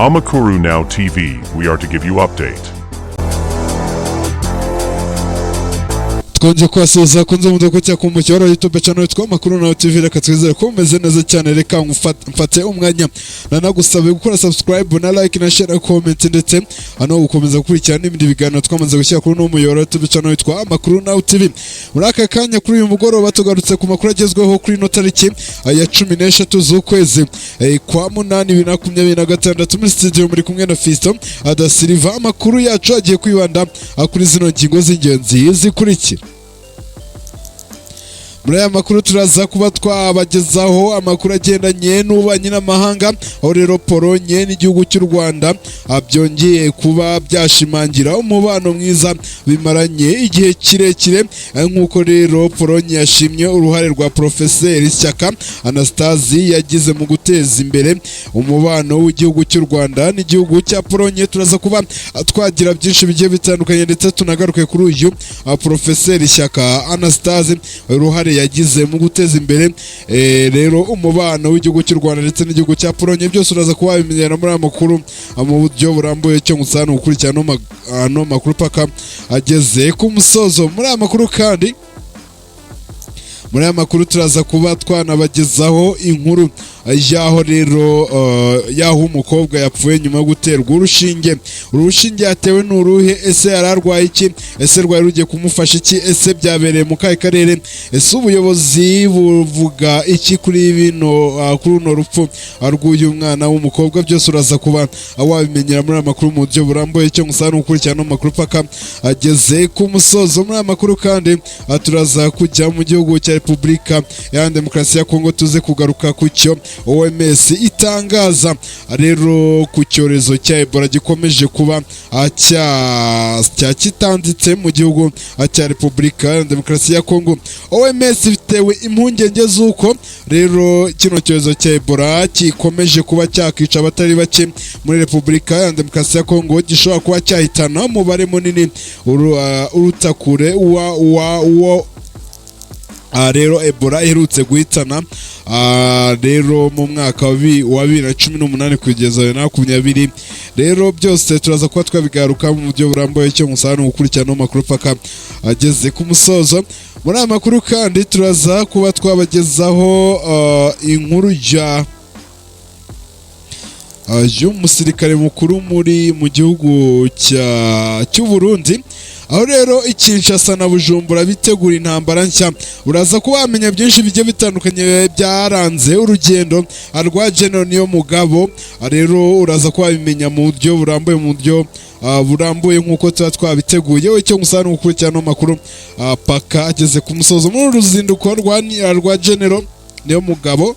Amakuru Now TV, we are to give you update. Twonje kwasuza kunze muduko cya kumukiro YouTube channel twa Amakuru Now TV, reka twizere ko umeze neza cyane. Reka mfate umwanya nanagusabe gukora subscribe na like na share na comment, ndetse ano gukomeza gukurikirana n'ibindi biganiro twamaze gushyira kuri no muyoro YouTube channel twa Amakuru Now TV. Muri aka kanya kuri uyu mugoroba tugarutse ku makuru agezweho kuri no tariki ya 13 z'ukwezi kwa 8 2026 muri studio muri kumwe na Fisto Da Silva. Amakuru yacu agiye kwibanda kuri zino ngingo z'ingenzi zikurikira. Muri aya makuru turaza kuba twabagezaho amakuru agendanye n'ububanyi n'amahanga, aho rero Polonye n'igihugu cy'u Rwanda byongeye kuba byashimangira umubano mwiza bimaranye igihe kirekire, nk'uko rero Polonye yashimye uruhare rwa Profeseri Shyaka Anastasi yagize mu guteza imbere umubano w'igihugu cy'u Rwanda n'igihugu cya Polonye. Turaza kuba twagira byinshi bigiye bitandukanye, ndetse tunagaruke kuri uyu Profeseri Shyaka Anastasi uruhare yagize mu guteza imbere rero umubano w'igihugu cy'u Rwanda ndetse n'igihugu cya Polonye. Byose uraza kuba bimenyana muri amakuru mu buryo burambuye, cyo gusana gukurikirana no makuru paka ageze ku musozo. Muri amakuru kandi muri aya makuru turaza kuba twanabagezaho inkuru yaho rero yaho umukobwa yapfuye nyuma yo guterwa urushinge. Urushinge yatewe n'uruhe? Ese yararwaye iki? Ese rwari rugiye kumufasha iki? Ese byabereye mu kahe karere? Ese ubuyobozi buvuga iki kuri bino kuri uno rupfu rw'uyu mwana w'umukobwa? Byose uraza kuba wabimenyera muri amakuru mu buryo burambuye, cyo gusana gukurikirana amakuru paka ageze ku musozo. Muri amakuru kandi turaza kujya mu gihugu cya Repubulika ya Demokarasi ya Kongo, tuze kugaruka ku cyo OMS itangaza rero ku cyorezo cya Ebola gikomeje kuba kitanditse mu gihugu cya Repubulika ya Demokarasi ya Kongo. OMS bitewe impungenge z'uko rero kino cyorezo cya Ebola gikomeje kuba cyakica abatari bake muri Repubulika ya Demokarasi ya Kongo, gishobora kuba cyahitana umubare munini uruta kure rero Ebola iherutse guhitana rero mu mwaka wa 2018 kugeza 2020. Rero byose turaza kuba twabigaruka mu buryo burambuye, cyo musana gukurikirana amakuru paka ageze ku musozo. Muri aya makuru kandi turaza kuba twabagezaho inkuru y'umusirikare mukuru mu gihugu cy'u Burundi, aho rero Kinshasa na Bujumbura bitegura intambara nshya. Uraza kuba wamenya byinshi bigiye bitandukanye byaranze urugendo rwa General Niyomugabo. Rero uraza kuba wabimenya mu buryo burambuye nk'uko tuba twabiteguye, we cyo gusana gukurikirana amakuru paka ageze ku musozo. Muri uruzinduko rwa General Niyomugabo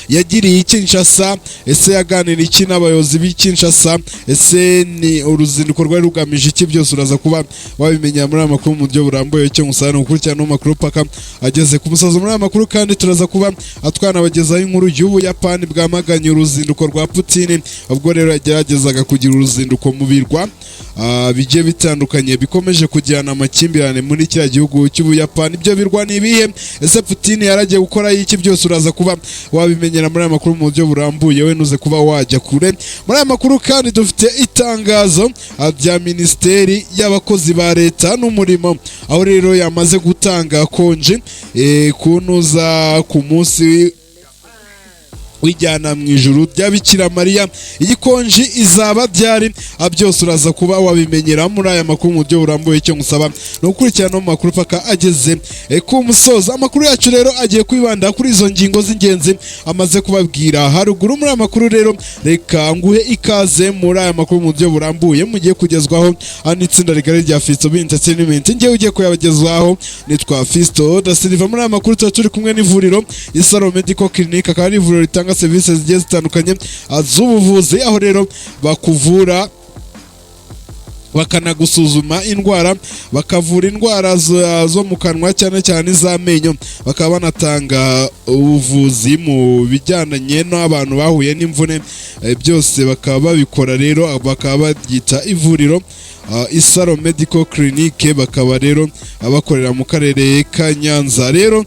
yagiriye Kinshasa, ese yaganira iki n'abayobozi b'Kinshasa? Ese ni uruzinduko rwari rugamije iki? Byose uraza kuba wabimenya muri amakuru mu buryo burambuye, cyo gusana gukurikirana amakuru paka ageze ku musozo. Muri amakuru kandi turaza kuba twanabagezaho inkuru y'Ubuyapani bwamaganye uruzinduko rwa Putin, ubwo rero yageragezaga kugira uruzinduko mu birwa bigiye bitandukanye bikomeje kujyana amakimbirane muri kiriya gihugu cy'Ubuyapani. Ibyo birwa ni ibihe? Ese Putin yaragiye gukora iki? Byose uraza kuba wabimenya muri aya makuru mu buryo burambuye, we nuze kuba wajya kure. Muri aya makuru kandi dufite itangazo rya Minisiteri y'Abakozi ba Leta n'Umurimo, aho rero yamaze gutanga konji kunuza ku munsi wijyana mu ijuru rya Bikira Mariya. Iyi konji izaba byari byose uraza kuba wabimenyera muri aya makuru mu buryo burambuye, cyo ngusaba no gukurikirana amakuru paka ageze ku musozo. Amakuru yacu rero agiye kwibanda kuri izo ngingo z'ingenzi amaze kubabwira haruguru. Muri aya makuru rero reka nguhe ikaze muri aya makuru mu buryo burambuye mugiye kugezwaho n'itsinda rigari rya Fisto Entertainment. Ngiye ugiye kuyabagezwaho nitwa Fisto Da Silva. Muri aya makuru turi kumwe n'ivuriro Isaro Medical Clinic, akaba ari ivuriro ritanga serivisi zigiye zitandukanye z'ubuvuzi, aho rero bakuvura bakanagusuzuma indwara, bakavura indwara zo mu kanwa cyane cyane iz'amenyo, bakaba banatanga ubuvuzi mu bijyanye n'abantu bahuye n'imvune. Byose bakaba babikora rero, bakaba babyita ivuriro Isaro Medical Clinic, bakaba rero bakorera mu karere ka Nyanza. Rero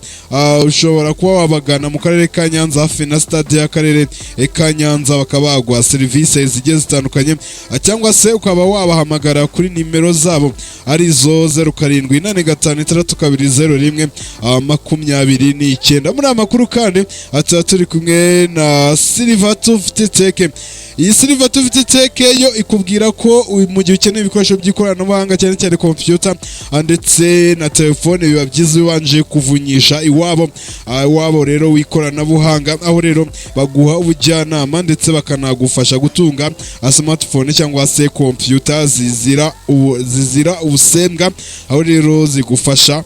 ushobora kuba wabagana mu karere ka Nyanza hafi na stade y'akarere ka Nyanza, bakaba bagwa serivisi zigiye zitandukanye, cyangwa se ukaba wabahamagara kuri nimero zabo arizo 0783220129. Muri amakuru kandi turi kumwe na Silver 250 Tech. Iyi Silver 250 Tech yo ikubwira ko mu gihe ukeneye ibikoresho by'ikoranabuhanga cyane cyane computer ndetse na telefone, biba byiza ubanje kuvunyisha iwabo rero w'ikoranabuhanga, aho rero baguha ubujyanama ndetse bakanagufasha gutunga smartphone cyangwa se computer zizira ubusembwa, aho rero zigufasha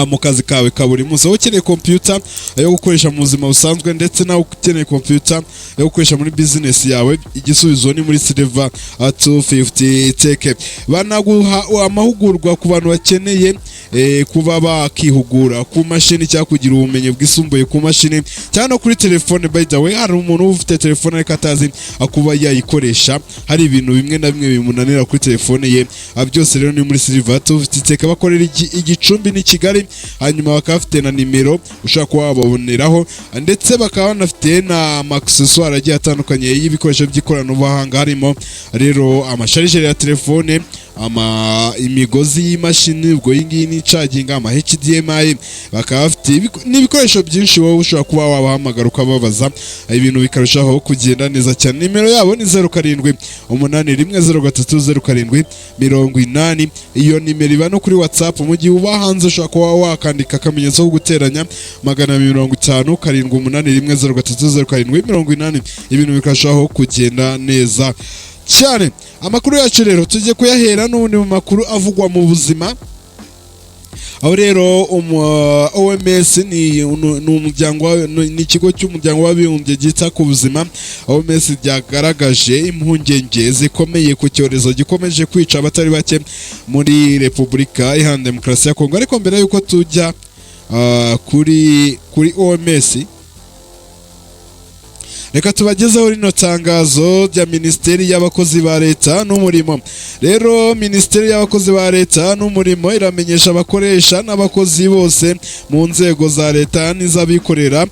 mu kazi kawe ka buri munsi. Aho ukeneye computer yo gukoresha mu buzima busanzwe ndetse nawe ukeneye computer yo gukoresha muri business yawe, igisubizo ni muri Silver 250 Tech. Banaguha amahugurwa ku bantu bakeneye kuba bakihugura ku mashini cyangwa kugira ubumenyi bwisumbuye ku mashini cyane kuri telefone. By the way, hari umuntu ufite telefone ariko atazi kuba yayikoresha, hari ibintu bimwe na bimwe bimunanira kuri telefone ye. Byose rero ni muri Silver 250 Tech. Bakorera igicumbi ni Kigali, hanyuma bakaba bafite na nimero ushaka kuba wababoneraho, ndetse bakaba banafite na accessoire agiye atandukanye y'ibikoresho by'ikoranabuhanga, harimo rero amasharijeri ya telefone, imigozi y'imashini, ubwo iyi ni charging, ama HDMI. Bakaba bafite n'ibikoresho byinshi wowe ushobora kuba wabahamagara ukababaza, ibintu bikarushaho kugenda neza cyane. Nimero yabo ni 0781030780. Iyo nimero iba no kuri WhatsApp. Mu gihe uba hanze ushobora kuba wakandika akamenyetso ko guteranya 250 781030780. Ibintu bikarushaho kugenda neza cyane. Amakuru yacu rero tujye kuyahera n'ubundi mu makuru avugwa mu buzima, aho rero OMS ni ikigo cy'umuryango w'abibumbye gita ku buzima. OMS byagaragaje impungenge zikomeye ku cyorezo gikomeje kwica abatari bake muri Repubulika Iharanira Demokarasi ya Kongo. Ariko mbere yuko tujya kuri OMS, reka tubagezeho rino tangazo rya Minisiteri y'Abakozi ba Leta n'Umurimo. Rero Minisiteri y'Abakozi ba Leta n'Umurimo iramenyesha abakoresha n'abakozi bose mu nzego za leta n'iz'abikorera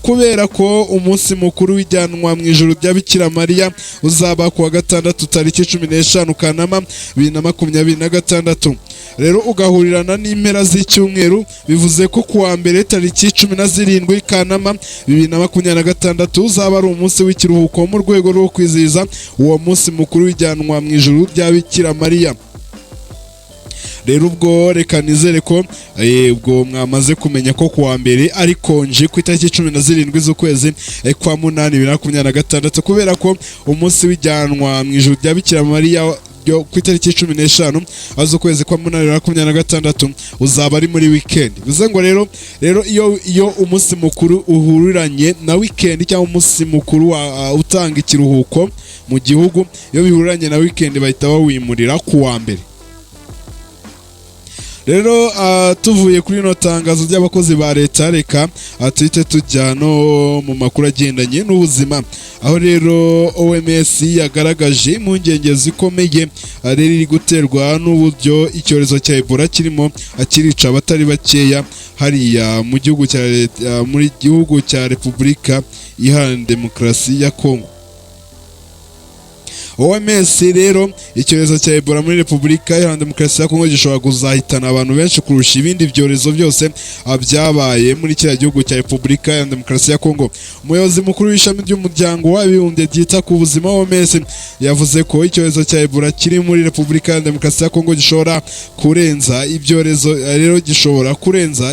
kubera ko umunsi mukuru w'ijyanwa mu ijuru rya Bikira Mariya uzaba ku wa gatandatu tariki 15 Kanama 2026. Rero ugahurirana n'impera z'icyumweru, bivuze ko kuwa mbere tariki 17 Kanama 2026 uzaba ari umunsi w'ikiruhuko mu rwego rwo kwizihiza uwo munsi mukuru w'ijyanwa mu ijuru rya Bikira Mariya. Rero ubwo reka nizere ko ubwo mwamaze kumenya ko kuwa mbere ari konje ku itariki 17 z'ukwezi kwa 8 2026, kubera ko umunsi w'ijyanwa mu ijuru rya Bikira Mariya ku itariki 15 z'ukwezi kwa 8 2026 uzaba ari muri weekend. Bivuze ngo rero iyo umunsi mukuru uhuriranye na weekend cyangwa umunsi mukuru utanga ikiruhuko mu gihugu, iyo bihuriranye na weekend bahita bawimurira kuwa mbere. Rero tuvuye kuri no tangazo ry'abakozi ba leta, reka tuhite tujya no mu makuru agendanye n'ubuzima, aho rero OMS yagaragaje impungenge zikomeye riri guterwa n'uburyo icyorezo cya Ebola kirimo akirica abatari bakeya hariya mu gihugu muri gihugu cya Repubulika Iharanira Demokarasi ya Kongo. OMS rero icyorezo cya Ebola muri Repubulika Iharanira Demokarasi ya Kongo gishobora kuzahitana abantu benshi kurusha ibindi byorezo byose byabaye muri kiriya gihugu cya Repubulika Iharanira Demokarasi ya Kongo. Umuyobozi mukuru w'ishami ry'umuryango w'abibumbye ryita ku buzima OMS yavuze ko icyorezo cya Ebola kiri muri Repubulika Iharanira Demokarasi ya Kongo gishobora kurenza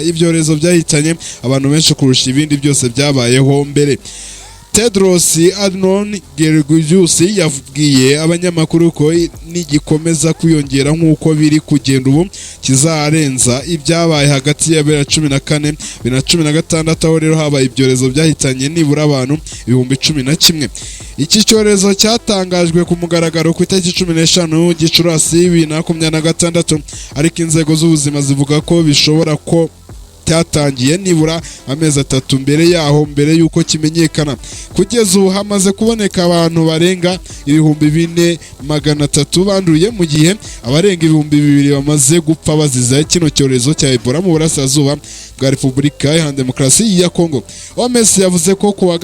ibyorezo byahitanye abantu benshi kurusha ibindi byose byabayeho mbere. Tedros Adhanom Ghebreyesus yabwiye abanyamakuru ko nigikomeza kwiyongera nk'uko biri kugenda ubu kizarenza ibyabaye hagati ya 2014 2016, aho rero habaye ibyorezo byahitanye nibura abantu 11,000. Iki cyorezo cyatangajwe ku mugaragaro ku itariki 15 Gicurasi 2026, ariko inzego z'ubuzima zivuga ko bishobora ko cyatangiye nibura amezi 3 mbere y'uko kimenyekana. Kugeza ubu hamaze kuboneka abantu barenga 4,300 banduye, mu gihe abarenga 2,000 bamaze gupfa bazize kino cyorezo cya Ebola mu burasirazuba bwa Repubulika Iharanira Demokarasi ya Kongo. OMS yavuze ko kuwa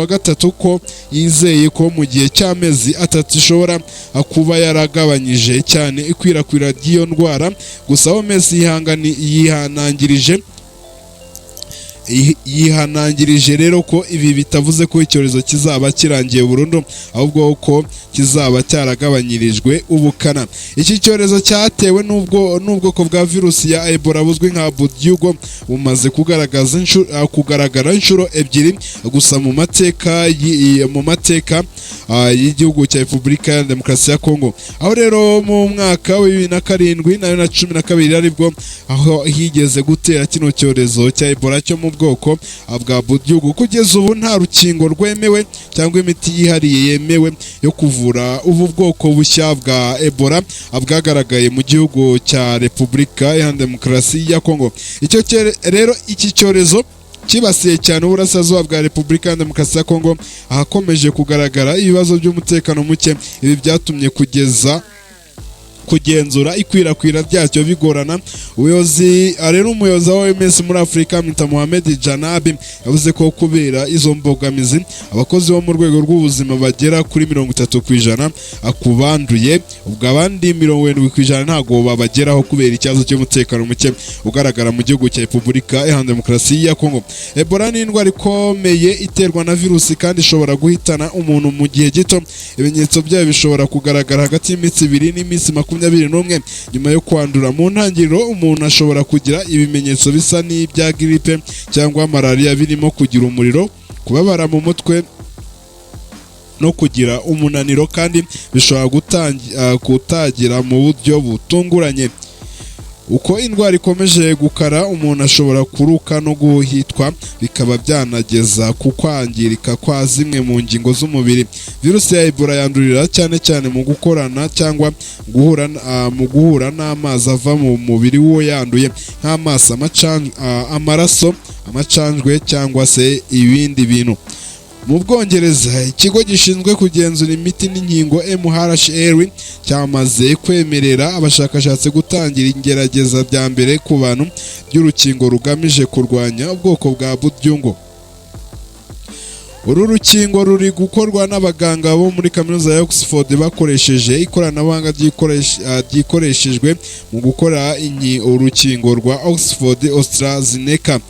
gatatu ko yizeye ko mu gihe cy'amezi 3 ishobora kuba yaragabanyije cyane ikwirakwira ry'iyo ndwara. Gusa OMS yihanangirije rero ko ibi bitavuze ko icyorezo kizaba kirangiye burundu, ahubwo ko kizaba cyaragabanyirijwe ubukana. Iki cyorezo cyatewe n'ubwoko bwa virusi ya Ebola buzwi nka Budyugo bumaze kugaragara inshuro 2 gusa mu mateka y'igihugu cya Repubulika ya Demokarasi ya Kongo, aho rero mu mwaka wa 2007 na 2012 aribwo aho higeze gutera kino cyorezo cya Ebola cyo mu bwoko bwa Budyugo. Kugeza ubu nta rukingo rwemewe cyangwa imiti yihariye yemewe yo kuvura ubu bwoko bushya bwa Ebola bwagaragaye mu gihugu cya Repubulika Iharanira Demokarasi ya Kongo. Iki cyorezo kibasiye cyane uburasirazuba bwa Repubulika Iharanira Demokarasi ya Kongo, ahakomeje kugaragara ibibazo by'umutekano muke. Ibi byatumye kugenzura ikwirakwira ryacyo bigorana. Umuyobozi wa OMS muri Afurika Mr Mohamed Janabi yavuze ko kubera izo mbogamizi abakozi bo mu rwego rw'ubuzima bagera kuri 30% akubanduye, ubwo abandi 70% ntago babageraho kubera ikibazo cy'umutekano muke ugaragara mu gihugu cya Repubulika Iharanira Demokarasi ya Kongo. Ebola ni indwara ikomeye iterwa na virusi kandi ishobora guhitana umuntu mu gihe gito. Ibimenyetso byayo bishobora kugaragara hagati y'iminsi 2 n'iminsi 21 nyuma yo kwandura. Mu ntangiriro umuntu ashobora kugira ibimenyetso bisa n'ibya gripe cyangwa malaria birimo kugira umuriro, kubabara mu mutwe no kugira umunaniro, kandi bishobora kutagira mu buryo butunguranye. Uko indwara ikomeje gukara, umuntu ashobora kuruka no guhitwa, bikaba byanageza ku kwangirika kwa zimwe mu ngingo z'umubiri. Virusi ya Ebola yandurira cyane cyane mu gukorana cyangwa guhura n'amazi ava mu mubiri w'uwo yanduye, nk'amaso, amaraso, amacanjwe cyangwa se ibindi bintu. Mu Bwongereza, ikigo gishinzwe kugenzura imiti n'inkingo MHRA cyamaze kwemerera abashakashatsi gutangira ingerageza bya mbere ku bantu by'urukingo rugamije kurwanya ubwoko bwa Budyugo. Uru rukingo ruri gukorwa n'abaganga bo muri kaminuza ya Oxford bakoresheje ikoranabuhanga ryikoreshejwe mu gukora urukingo rwa Oxford AstraZeneca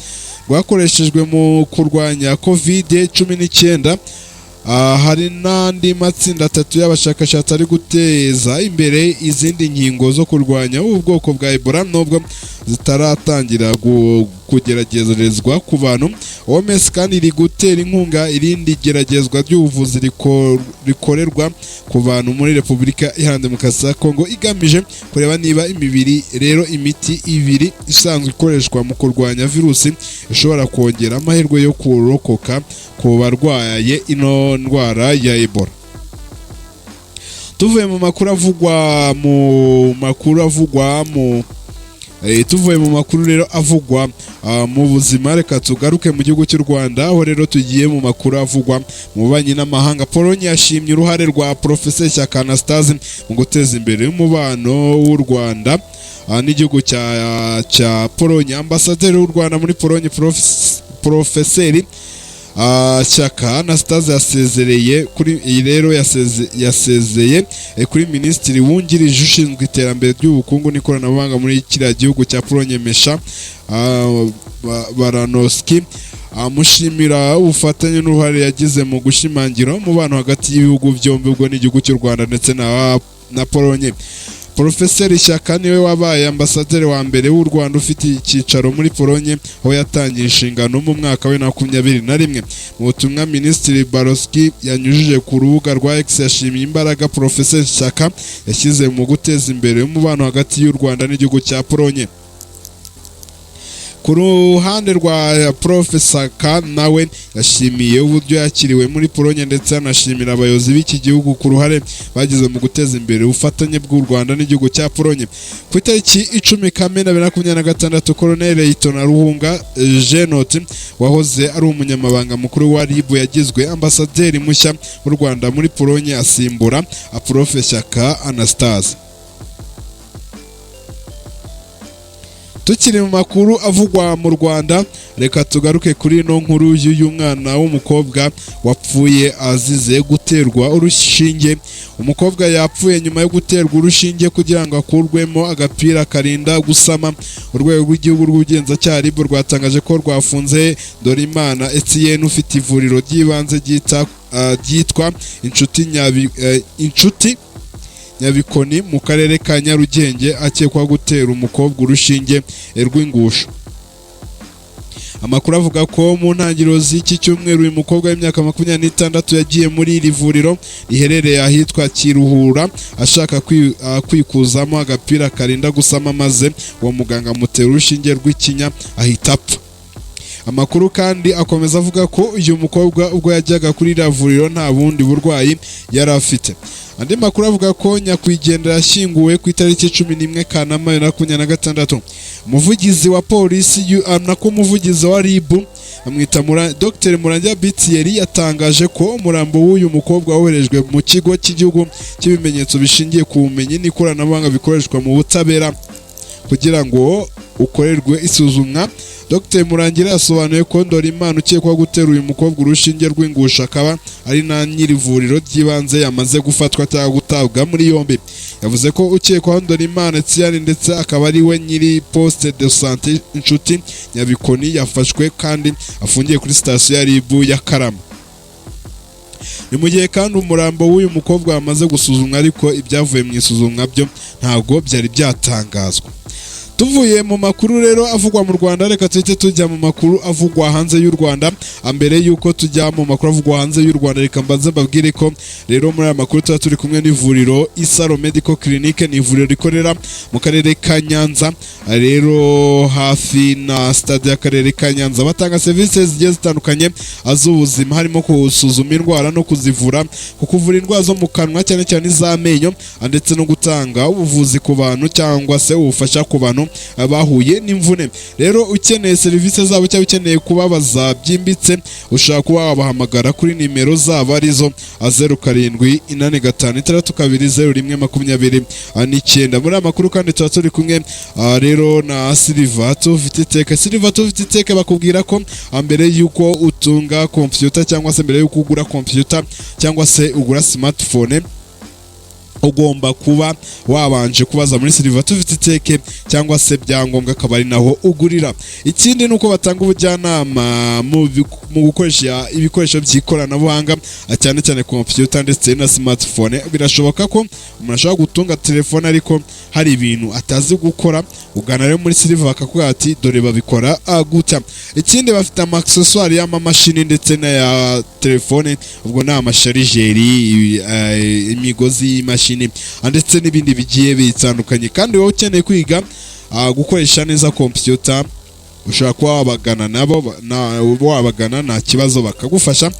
rwakoreshejwe mu kurwanya COVID-19. Hari n'andi matsinda 3 y'abashakashatsi ari guteza imbere izindi nkingo zo kurwanya ubu bwoko bwa Ebola nubwo zitaratangira kugeragezwa ku bantu. OMS kandi iri gutera inkunga irindi geragezwa ry'ubuvuzi rikorerwa ku bantu muri Repubulika Iharanira Demokarasi ya Kongo, igamije kureba niba imiti 2 isanzwe ikoreshwa mu kurwanya virusi ishobora kongera amahirwe yo kurokoka ku barwaye ino ndwara ya Ebola. Tuvuye mu makuru rero avugwa mu buzima, reka tugaruke mu gihugu cy'u Rwanda, aho rero tugiye mu makuru avugwa mu bubanyi n'amahanga. Pologne yashimye uruhare rwa Professeur Shyaka Anastase mu guteza imbere umubano w'u Rwanda n'igihugu cya Pologne. Ambasaderi w'u Rwanda muri Pologne Professeur Shyaka Anastase yasezeye kuri Minisitiri wungirije ushinzwe iterambere ry'ubukungu n'ikoranabuhanga muri kiriya gihugu cya Pologne Mesha Baranowski, amushimira ubufatanye n'uruhare yagize mu gushimangira umubano hagati y'ibihugu byombi, ubwo n'igihugu cy'u Rwanda ndetse na Pologne. Professeur Shyaka niwe wabaye ambasaderi wa mbere w'u Rwanda ufite icyicaro muri Pologne, aho yatangiye inshingano mu mwaka wa 2021. Mu butumwa Minisitiri Baranowski yanyujije ku rubuga rwa X, yashimiye imbaraga Professeur Shyaka yashyize mu guteza imbere umubano hagati y'u Rwanda n'igihugu cya Pologne. Ku ruhande rwa Profesa K nawe yashimiye uburyo yakiriwe muri Polonye ndetse anashimira abayobozi b'iki gihugu ku ruhare bagize mu guteza imbere ubufatanye bw'u Rwanda n'igihugu cya Polonye. Ku itariki 10 Kamena 2026 Colonel Leyitona Ruhunga Jenot wahoze ari umunyamabanga mukuru wa RIB yagizwe ambasaderi mushya w'u Rwanda muri Polonye asimbura Profesa K Anastase. Tukiri mu makuru avugwa mu Rwanda, reka tugaruke kuri ino nkuru y'uyu mwana w'umukobwa wapfuye azize guterwa urushinge. Umukobwa yapfuye nyuma yo guterwa urushinge kugira ngo akurwemo agapira karinda gusama. Urwego rw'igihugu rw'ubugenzacyaha RIB rwatangaje ko rwafunze Dorimana Etienne ufite ivuriro ry'ibanze ryitwa Inshuti Nyabikoni mu karere ka Nyarugenge akekwa gutera umukobwa urushinge rw'ingusho. Amakuru avuga ko mu ntangiriro z'iki cyumweru uyu mukobwa w'imyaka 26 yagiye muri iri vuriro riherereye ahitwa Kiruhura ashaka kwikuzamo agapira karinda gusama, maze uwo muganga amutera urushinge rw'ikinya ahita apfa. Amakuru kandi akomeza avuga ko uyu mukobwa ubwo yajyaga kuri iri vuriro nta bundi burwayi yari afite. Andi makuru avuga ko nyakwigendera yashyinguwe ku itariki 11 Kanama 2026. Umuvugizi wa polisi umuvugizi wa RIB amwita Dr Murangira Bitieri yatangaje ko umurambo w'uyu mukobwa woherejwe mu kigo cy'igihugu cy'ibimenyetso bishingiye ku bumenyi n'ikoranabuhanga bikoreshwa mu butabera kugira ngo ukorerwe isuzumwa. Dr Murangira yasobanuye ko Dorimana ukekwa gutera uyu mukobwa urushinge rw'ingusho akaba ari na nyiri vuriro ry'ibanze yamaze gufatwa cyangwa gutabwa muri yombi. Yavuze ko ukekwaho Dorimana Etienne ndetse akaba ari we nyiri poste de santé Inshuti Nyabikoni yafashwe kandi afungiye kuri sitasiyo ya RIB ya Karama. Ni mu gihe kandi umurambo w'uyu mukobwa wamaze gusuzumwa, ariko ibyavuye mu isuzumwa byo ntabwo byari byatangazwa. Tuvuye mu makuru rero avugwa mu Rwanda, reka tuhite tujya mu makuru avugwa hanze y'u Rwanda. Ambere yuko tujya mu makuru avugwa hanze y'u Rwanda, reka mbanze mbabwire ko rero muri aya makuru tuba turi kumwe n'ivuriro Isaro Medical Clinic. Ni ivuriro rikorera mu karere ka Nyanza, rero hafi na stade y'akarere ka Nyanza. Batanga services zigiye zitandukanye z'ubuzima, harimo gusuzuma indwara no kuzivura, kuvura indwara zo mu kanwa cyane cyane iz'amenyo, ndetse no gutanga ubuvuzi ku bantu cyangwa se ubufasha ku bantu bahuye n'imvune. Rero ukeneye serivisi zabo cyangwa ukeneye kubabaza byimbitse, ushaka kuba wabahamagara kuri nimero zabo arizo 0786620129. Muri amakuru kandi tuba turi kumwe rero na Silvato Vititeke. Silvato Vititeke bakubwira ko mbere yuko utunga computer cyangwa se mbere yuko ugura computer cyangwa se ugura smartphone, ugomba kuba wabanje kubaza muri Silvato Vititeke cyangwa se byangombwa akaba ari naho ugurira. Ikindi nuko batanga ubujyanama mu gukoresha ibikoresho by'ikoranabuhanga cyane cyane computer ndetse na smartphone. Birashoboka ko umuntu ashobora gutunga telefone ariko hari ibintu atazi gukora, ugana rero muri Silva bakakubwira ati dore babikora gutya. Ikindi bafite amaccessoire y'amamashini ndetse na ya telefone, ubwo ni amasharijeri, imigozi y'imashini ndetse n'ibindi bigiye bitandukanye. Kandi wowe ukeneye kwiga gukoresha neza computer, ushobora kuba wabagana nta kibazo bakagufasha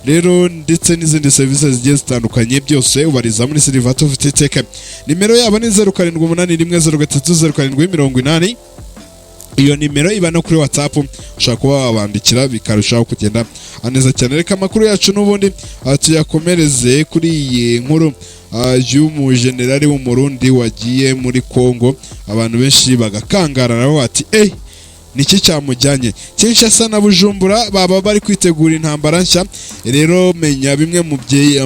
rero, ndetse n'izindi services zigiye zitandukanye byose ubariza muri Silvato Vititeke. Nimero yabo ni 0781030780. Iyo nimero iba no kuri WhatsApp, ushaka kuba wabandikira bikarushaho kugenda neza cyane. Reka amakuru yacu n'ubundi tuyakomereze kuri iyi nkuru y'umujenerali w'umurundi wagiye muri Kongo. Abantu benshi bagakangara nabo bati niki cyamujyanye. Kinshasa na Bujumbura baba bari kwitegura intambara nshya. Rero menya bimwe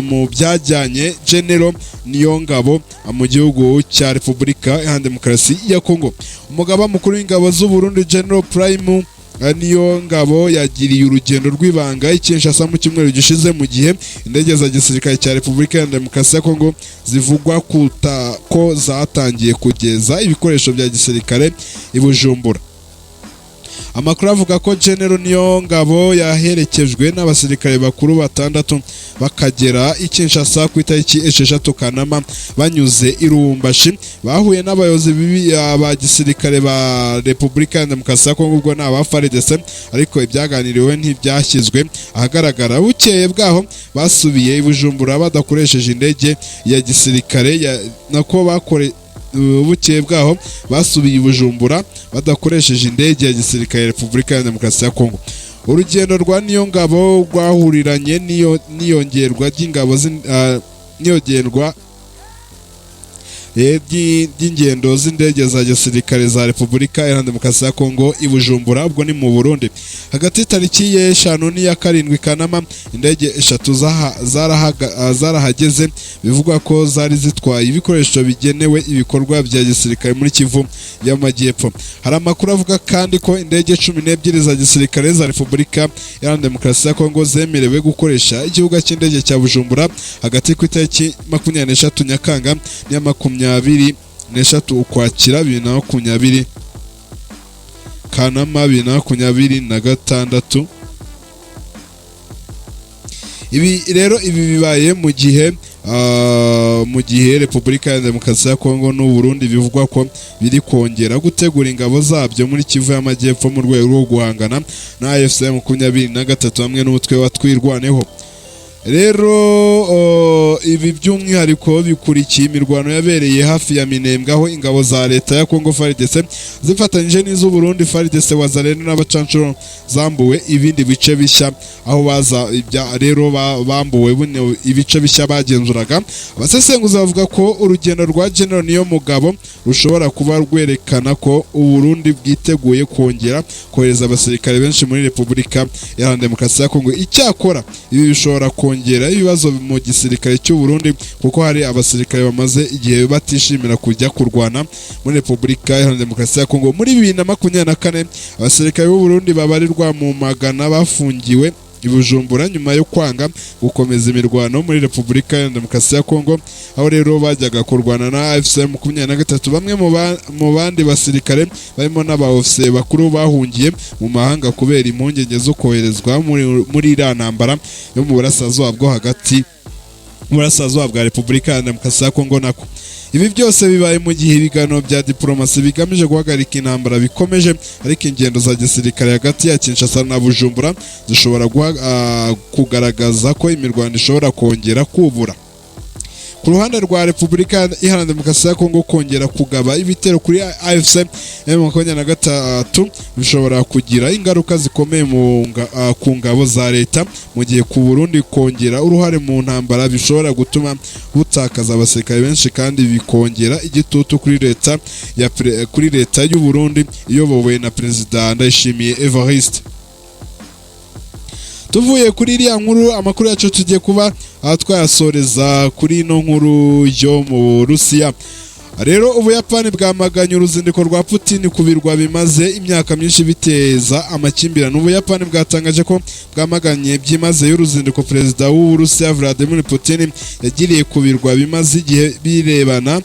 mu byajyanye General Niyongabo mu gihugu cya Repubulika ya Demokarasi ya Kongo. Umugaba mukuru w'ingabo z'u Burundi General Prime Niyongabo yagiriye urugendo rw'ibanga i Kinshasa mu cyumweru gishize, mu gihe indege za gisirikare cya Repubulika ya Demokarasi ya Kongo zivugwa ko zatangiye kugeza ibikoresho bya gisirikare i Bujumbura. Amakuru avuga ko General Niyongabo yaherekejwe n'abasirikare bakuru batandatu bakagera i Kinshasa ku itariki 6 Kanama banyuze i Lubumbashi. Bahuye n'abayobozi ba gisirikare ba Repubulika ya Demokarasi ya Kongo, ubwo n'aba FARDC, ariko ibyaganiriwe ntibyashyizwe ahagaragara. Bukeye bwaho basubiye i Bujumbura badakoresheje indege ya gisirikare bukeye bwaho basubiye i Bujumbura badakoresheje indege ya gisirikare ya Repubulika ya Demokarasi ya Kongo. Urugendo rwa Niyongabo rwahuriranye n'iyongerwa ry'ingabo ry'ingendo z'indege za gisirikare za Repubulika ya Demokarasi ya Kongo i Bujumbura, ubwo ni mu Burundi. Hagati tariki y'eshanu n'iya 7 Kanama indege 3 zarahageze, bivugwa ko zari zitwaye ibikoresho bigenewe ibikorwa bya gisirikare muri Kivu y'Amajyepfo. Hari amakuru avuga kandi ko indege 12 za gisirikare za Repubulika ya Demokarasi ya Kongo zemerewe gukoresha ikibuga cy'indege cya Bujumbura hagati ku itariki 23 Nyakanga n'iya 23 Ukwakira 2020 Kanama 2026. Ibi bibaye mu gihe Repubulika ya Demokarasi ya Kongo n'u Burundi bivugwa ko biri kongera gutegura ingabo zabyo muri Kivu y'Amajyepfo mu rwego rwo guhangana na AFC 23 hamwe n'umutwe wa Twirwaneho. Rero ibi by'umwihariko bikurikiye imirwano yabereye hafi ya Minembwe, aho ingabo za leta ya Kongo FARDC zifatanyije n'iz'u Burundi FARDC Wazalendo n'abacancuro zambuwe ibindi bice bishya, aho rero bambuwe ibice bishya bagenzuraga. Abasesenguzi bavuga ko urugendo rwa General Niyomugabo rushobora kuba rwerekana ko u Burundi bwiteguye kongera kohereza abasirikare benshi muri Repubulika ya Demokarasi ya Kongo. Icyakora ibi bishobora kongera ibibazo mu gisirikare cy'u Burundi, kuko hari abasirikare bamaze igihe batishimira kujya kurwana muri Repubulika ya Demokarasi ya Kongo. Muri 2024 abasirikare b'u Burundi babarirwa mu magana bafungiwe i Bujumbura nyuma yo kwanga gukomeza imirwano muri Repubulika ya Demokarasi ya Kongo, aho rero bajyaga kurwana na AFC 23. Bamwe mu bandi basirikare barimo n'abaofisiye bakuru bahungiye mu mahanga kubera impungenge zo koherezwa muri iriya ntambara yo mu burasirazuba bwo hagati, mu burasirazuba bwa Repubulika ya Demokarasi ya Kongo nako. Ibi byose bibaye mu gihe ibiganiro bya diplomasi bigamije guhagarika intambara bikomeje, ariko ingendo za gisirikare hagati ya Kinshasa na Bujumbura zishobora kugaragaza ko imirwano ishobora kongera kubura. Ku ruhande rwa Repubulika Iharanira Demokarasi ya Kongo, kongera kugaba ibitero kuri AFC M23 bishobora kugira ingaruka zikomeye ku ngabo za leta, mu gihe ku Burundi kongera uruhare mu ntambara bishobora gutuma butakaza abasirikare benshi kandi bikongera igitutu kuri leta y'u Burundi iyobowe na Perezida Ndayishimiye Evariste. Tuvuye kuri iriya nkuru, amakuru yacu tugiye kuba twayasoreza kuri ino nkuru yo mu Rusiya. Rero Ubuyapani bwamaganye uruzinduko rwa Putin ku birwa bimaze imyaka myinshi biteza amakimbirane. Ubuyapani bwatangaje ko bwamaganye byimazeyo uruzinduko Perezida w'u Burusiya Vladimir Putin yagiriye ku birwa bimaze igihe birebana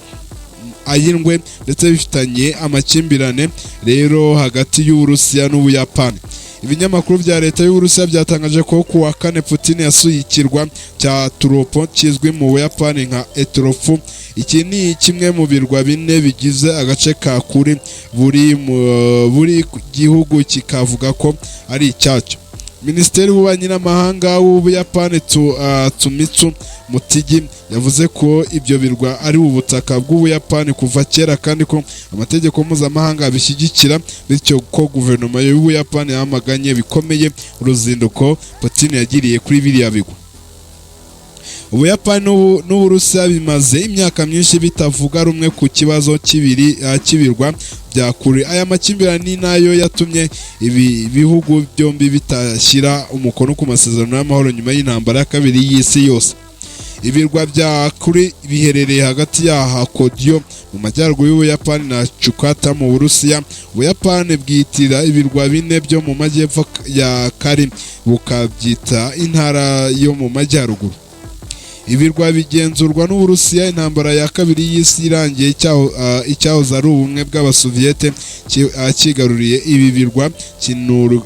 ayindwe ndetse bifitanye amakimbirane rero hagati y'u Burusiya n'Ubuyapani. Ibinyamakuru bya leta y'u Burusiya byatangaje ko ku wa 4 Putin yasuye ikirwa cya Turopo kizwi mu Buyapani nka Etorofu. Iki ni kimwe mu birwa bine bigize agace ka kuri buri gihugu kikavuga ko ari icyacyo. Minisitiri w'ububanyi n'amahanga w'Ubuyapani Tsumitsu Motegi yavuze ko ibyo birwa ari ubutaka bw'Ubuyapani kuva kera kandi ko amategeko mpuzamahanga bishyigikira, bityo ko guverinoma y'Ubuyapani yamaganye bikomeye uruzinduko Putin yagiriye kuri biriya bigwa. Ubuyapani n'Uburusiya bimaze imyaka myinshi bitavuga rumwe ku kibazo kibirwa bya kure. Aya makimbirane nayo yatumye ibi bihugu byombi bitashyira umukono ku masezerano y'amahoro nyuma y'intambara ya kabiri y'isi yose. Ibirwa bya kuri biherereye hagati ya Hakodyo mu majyaruguru y'Ubuyapani na Chukata mu Burusiya. Ubuyapani bwitira ibirwa bine byo mu majyepfo ya Kari bukabyita intara yo mu majyaruguru. ibirwa bigenzurwa n'Uburusiya. Intambara ya kabiri y'isi irangiye icyahoze ari ubumwe bw'Abasoviyete kigaruriye ibi birwa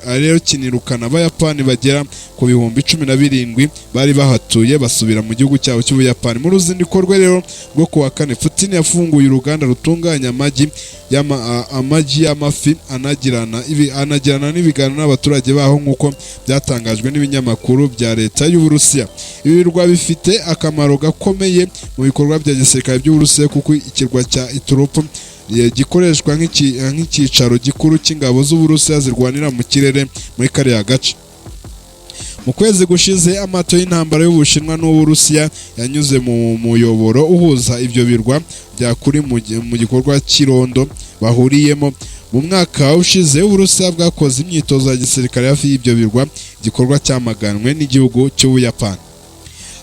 rero kinirukana Abayapani bagera ku bihumbi 17 bari bahatuye basubira mu gihugu cyabo cy'Ubuyapani. Mu ruzinduko rwe rero rwo kuwa kane, Putin yafunguye uruganda rutunganya amagi y'amafi anagirana n'ibiganiro n'abaturage baho nk'uko byatangajwe n'ibinyamakuru bya leta y'Uburusiya. Ibi birwa bifite akamaro gakomeye mu bikorwa bya gisirikare by'Uburusiya kuko ikirwa cya Iturupu gikoreshwa nk'icyicaro gikuru cy'ingabo z'Uburusiya zirwanira mu kirere muri kariya gace. Mu kwezi gushize, amato y'intambara y'Ubushinwa n'Uburusiya yanyuze mu muyoboro uhuza ibyo birwa byakuri mu gikorwa cy'irondo bahuriyemo. Mu mwaka ushize, Uburusiya bwakoze imyitozo ya gisirikare hafi y'ibyo birwa, igikorwa cyamaganwe n'igihugu cy'Ubuyapani.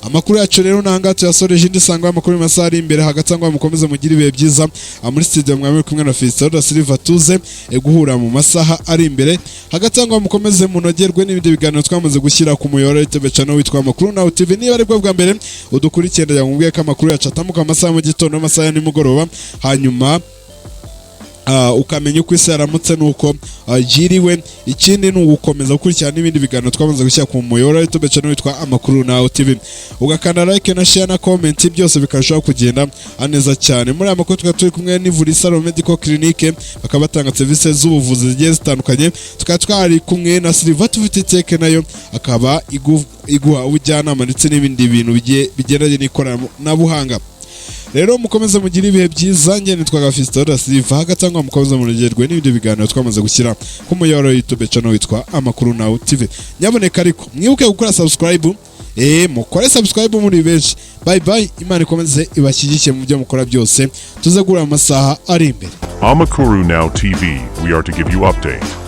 Amakuru yacu rero nanga tuyasoreje, indi sangwa amakuru masaha ari imbere. Hagati ngo mukomeze mugira ibihe byiza. Muri studio mwami kumwe na Fiston da Silva, tuze guhura mu masaha ari imbere. Hagati ngo mukomeze munogerwe n'ibindi biganiro twamaze gushyira ku muyoboro YouTube channel witwa Amakuru Now TV. Niba ari bwo bwa mbere udukurikirana, yamubwiye ko amakuru yacu atamuka amasaha mu gitondo, amasaha ni mugoroba, hanyuma ukamenya uko isi yaramutse nuko yiriwe. Ikindi ni ugukomeza gukurikirana n'ibindi biganiro twamaze gushyira ku muyoboro YouTube channel witwa Amakuru Now TV, ugakanda like na share na comment, byose bikarushaho kugenda aneza cyane. Muri aya makuru tukaba turi kumwe n'Ivuriro Salon Medical Clinic, bakaba batanga serivisi z'ubuvuzi zigiye zitandukanye. Tukaba twari kumwe na Silva Tech, nayo akaba iguha ubujyanama ndetse n'ibindi bintu bigendanye n'ikoranabuhanga. Rero mukomeze mugira ibihe byiza. Njye nitwa Fiston da Silva. Hagati ngo mukomeze munogerwe n'ibindi biganiro twamaze gushyira ku muyoboro YouTube channel witwa Amakuru Now TV. Nyaboneka ariko mwibuke gukora subscribe, mukore subscribe muri benshi. Bye bye, Imana ikomeze ibashyigikiye mu byo mukora byose, tuze gura amasaha ari imbere. Amakuru Now TV, we are to give you update.